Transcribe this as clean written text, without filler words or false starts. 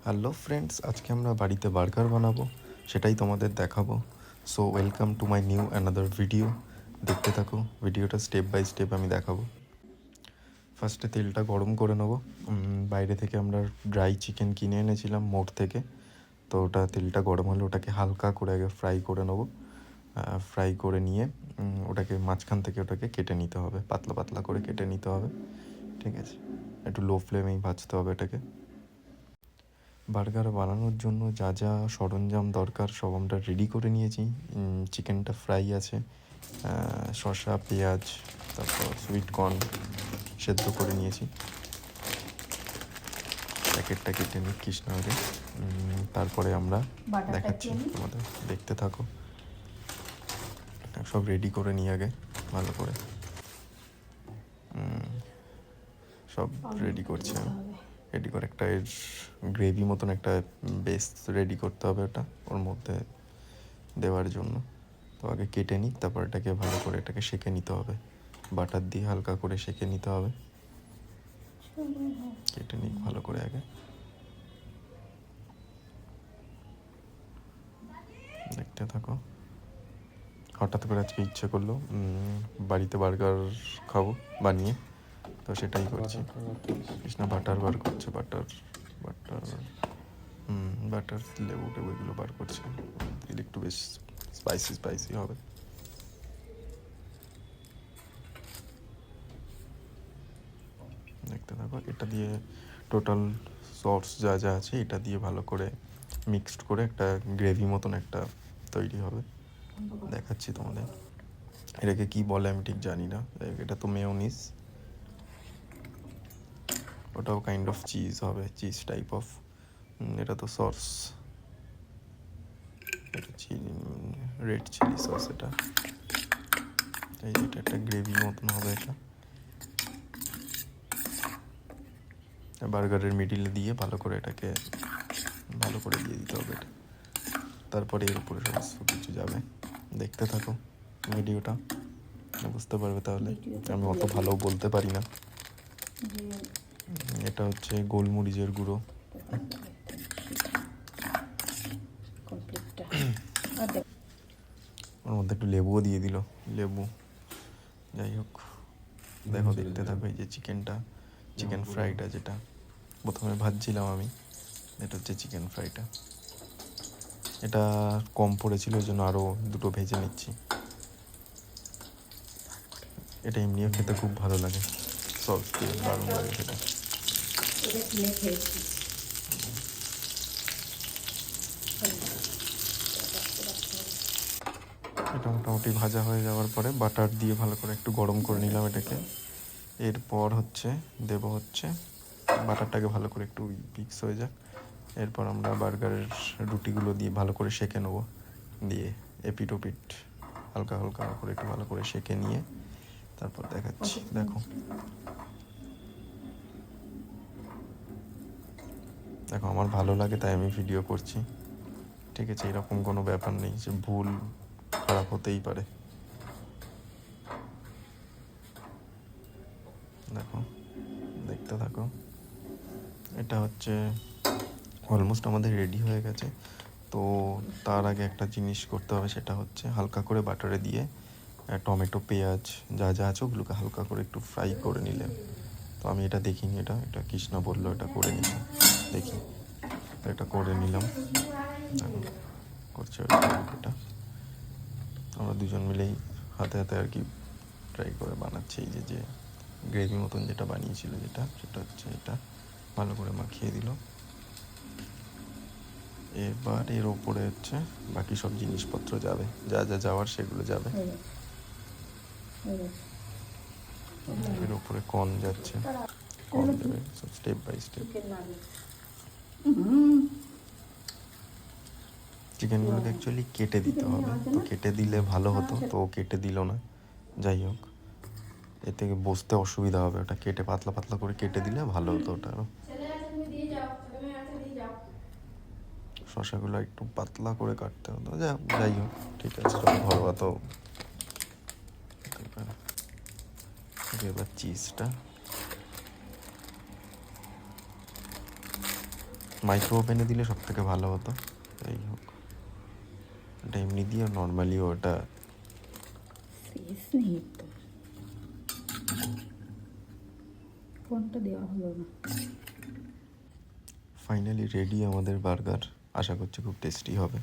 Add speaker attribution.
Speaker 1: Hello friends, আজকে আমরা বাড়িতে বার্গার বানাবো, সেটাই তোমাদের দেখাবো। So welcome to my new another video. দেখতে থাকো ভিডিওটা, স্টেপ বাই স্টেপ আমি দেখাবো। ফার্স্টে তেলটা গরম করে নেবো। বাইরে থেকে আমরা ড্রাই চিকেন কিনে এনেছিলাম মোড় থেকে। তো ওটা তেলটা গরম হলে ওটাকে হালকা করে আগে ফ্রাই করে নেবো। ফ্রাই করে নিয়ে ওটাকে মাঝখান থেকে ওটাকে কেটে নিতে হবে, পাতলা পাতলা করে কেটে নিতে হবে। ঠিক আছে, একটু লো ফ্লেমেই ভাজতে হবে এটাকে। বার্গার বানানোর জন্য যা যা সরঞ্জাম দরকার সব আমরা রেডি করে নিয়েছি। চিকেনটা ফ্রাই আছে, শসা, পেঁয়াজ, তারপর সুইট কর্ন সেদ্ধ করে নিয়েছি। প্যাকেটটা কেটে নিচ্ছিস না আগে, তারপরে আমরা দেখাচ্ছি তোমাদের, দেখতে থাকো। সব রেডি করে নিই আগে ভালো করে, সব রেডি করছি আমি। রেডি করে একটা এর গ্রেভি মতন একটা বেস রেডি করতে হবে, ওটা ওর মধ্যে দেওয়ার জন্য। তো আগে কেটে নিই, তারপর এটাকে ভালো করে এটাকে সেঁকে নিতে হবে, বাটার দিয়ে হালকা করে সেঁকে নিতে হবে। কেটে নিই ভালো করে আগে, দেখতে থাকো। হঠাৎ করে আজকে ইচ্ছে করলো বাড়িতে বার্গার খাবো বানিয়ে, তো সেটাই করছি। কৃষ্ণা বাটার বার করছে, বাটার বাটার বাটার লেবু টেবু এগুলো বার করছে, দিলে একটু বেশ স্পাইসি স্পাইসি হবে। দেখতে থাকো, এটা দিয়ে টোটাল সস যা যা আছে এটা দিয়ে ভালো করে মিক্সড করে একটা গ্রেভি মতন একটা তৈরি হবে। দেখাচ্ছি তোমাদের, এটাকে কি বলে আমি ঠিক জানি না। এটা তো মেয়োনিজ, ওটাও কাইন্ড অফ চিজ হবে, চিজ টাইপ অফ। এটা তো সস, এটা চিলি, রেড চিলি সস এটা। এই এটা একটা গ্রেভি মতন হবে এটা। বার্গারের মিডিলে দিয়ে ভালো করে এটাকে ভালো করে দিয়ে দিতে হবে এটা। তারপরে এর উপরে সমস্ত কিছু যাবে। দেখতে থাকো ভিডিওটা, বুঝতে পারবে তাহলে। আমি অত ভালো বলতে পারি না। এটা হচ্ছে গোলমরিচের গুঁড়ো। ওর মধ্যে একটু লেবুও দিয়ে দিল, লেবু। যাই হোক, দেখো দেখতে থাকো। এই যে চিকেনটা, চিকেন ফ্রাইটা যেটা প্রথমে ভাজছিলাম আমি, এটা হচ্ছে চিকেন ফ্রাইটা। এটা কম পড়েছিল, ওই জন্য আরও দুটো ভেজে নিচ্ছি। এটা এমনিও খেতে খুব ভালো লাগে, সস দিয়ে দারুণ লাগে খেতে। এটা মোটামুটি ভাজা হয়ে যাওয়ার পরে বাটার দিয়ে ভালো করে একটু গরম করে নিলাম এটাকে। এরপর দেবো হচ্ছে বাটারটাকে ভালো করে একটু মিক্স হয়ে যাক। এরপর আমরা বার্গারের রুটিগুলো দিয়ে ভালো করে সেঁকে নেবো, দিয়ে এপিট ওপিট হালকা হালকা করে একটু ভালো করে সেঁকে নিয়ে তারপর দেখাচ্ছি। দেখো দেখো, আমার ভালো লাগে তাই আমি ভিডিও করছি, ঠিক আছে? এরকম কোনো ব্যাপার নেই যে ভুল খারাপ হতেই পারে। দেখো দেখতে থাকো, এটা হচ্ছে অলমোস্ট আমাদের রেডি হয়ে গেছে। তো তার আগে একটা জিনিস করতে হবে, সেটা হচ্ছে হালকা করে বাটারে দিয়ে টমেটো, পেঁয়াজ যা যা আছে ওগুলোকে হালকা করে একটু ফ্রাই করে নিলে। তো আমি এটা দেখিনি, এটা কৃষ্ণা বললো এটা করে নিতে, দেখি এটা করে নিলাম। করছে এটা, আমরা দুজন মিলেই হাতে হাতে আর কি ট্রাই করে বানাচ্ছি। এই যে গ্রেভি মতন যেটা বানিয়েছিল সেটা হচ্ছে এটা, ভালো করে মাখিয়ে দিল। এবার এর ওপরে হচ্ছে বাকি সব জিনিসপত্র যাবে, যা যা যাওয়ার সেগুলো যাবে। এর ওপরে কর্ন যাচ্ছে, কর্ন দেবে সব স্টেপ বাই স্টেপ। চিকেনগুলোকে অ্যাকচুয়ালি কেটে দিতে হবে, তো কেটে দিলে ভালো হতো, তো কেটে দিল না। যাই হোক, এর থেকে বসতে অসুবিধা হবে, ওটা কেটে পাতলা পাতলা করে কেটে দিলে ভালো হতো ওটা আরও। শসাগুলো একটু পাতলা করে কাটতে হতো, যাই হোক ঠিক আছে, ঘরোয়া তো। এবার চিজটা মাইক্রো ওভেনে দিলে সব থেকে ভালো হতো। যাই হোক, এটা এমনি দিয়ে নর্মালিও ওটা
Speaker 2: শেষ নেই তো, কোনটা দেওয়া হলো না।
Speaker 1: ফাইনালি রেডি আমাদের বার্গার। আশা করছি খুব টেস্টি হবে।